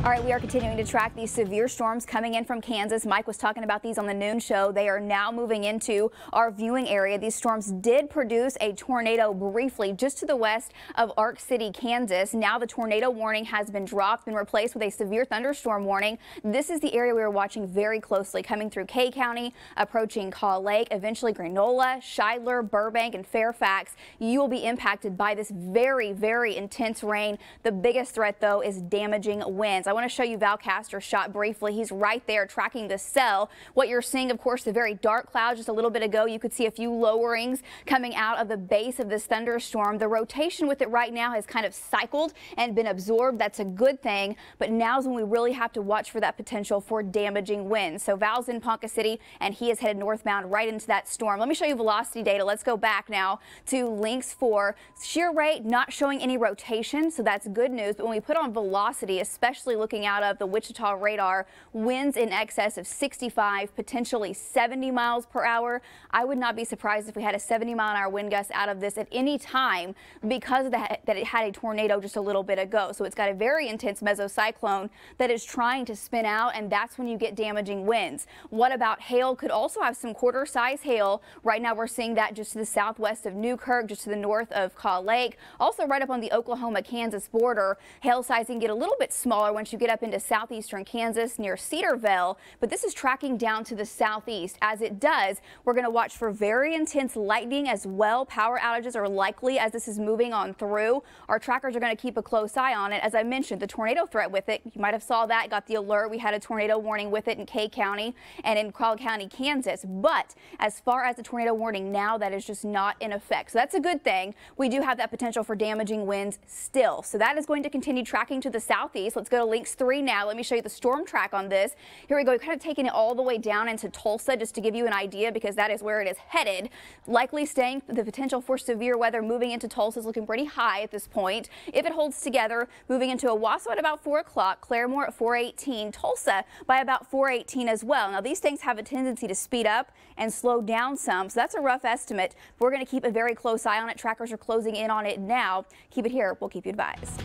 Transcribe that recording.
All right, we are continuing to track these severe storms coming in from Kansas. Mike was talking about these on the noon show. They are now moving into our viewing area. These storms did produce a tornado briefly just to the west of Ark City, Kansas. Now the tornado warning has been dropped and replaced with a severe thunderstorm warning. This is the area we are watching very closely, coming through Kay County, approaching Kaw Lake, eventually Granola, Shidler, Burbank, and Fairfax. You will be impacted by this very, very intense rain. The biggest threat, though, is damaging winds. I want to show you Val Castor's shot briefly. He's right there tracking the cell. What you're seeing, of course, the very dark clouds. Just a little bit ago, you could see a few lowerings coming out of the base of this thunderstorm. The rotation with it right now has kind of cycled and been absorbed. That's a good thing, but now's when we really have to watch for that potential for damaging winds. So Val's in Ponca City, and he is headed northbound right into that storm. Let me show you velocity data. Let's go back now to links for shear rate, not showing any rotation, so that's good news. But when we put on velocity, especially looking out of the Wichita radar, winds in excess of 65, potentially 70 miles per hour. I would not be surprised if we had a 70-mile-an-hour wind gust out of this at any time because of that it had a tornado just a little bit ago. So it's got a very intense mesocyclone that is trying to spin out, and that's when you get damaging winds. What about hail? Could also have some quarter-size hail. Right now we're seeing that just to the southwest of Newkirk, just to the north of Kaw Lake. Also right up on the Oklahoma-Kansas border. Hail sizing get a little bit smaller once you get up into southeastern Kansas near Cedarville, but this is tracking down to the southeast. As it does, we're going to watch for very intense lightning as well. Power outages are likely as this is moving on through. Our trackers are going to keep a close eye on it. As I mentioned, the tornado threat with it, you might have saw that, got the alert. We had a tornado warning with it in Kay County and in Kaw County, Kansas. But as far as the tornado warning now, that is just not in effect. So that's a good thing. We do have that potential for damaging winds still. So that is going to continue tracking to the southeast. Let's go to links 3 now. Let me show you the storm track on this. Here we go. We're kind of taking it all the way down into Tulsa just to give you an idea because that is where it is headed. Likely staying, the potential for severe weather moving into Tulsa is looking pretty high at this point. If it holds together, moving into Owasso at about 4 o'clock, Claremore at 4:18, Tulsa by about 4:18 as well. Now these things have a tendency to speed up and slow down some, so that's a rough estimate. We're going to keep a very close eye on it. Trackers are closing in on it now. Keep it here. We'll keep you advised.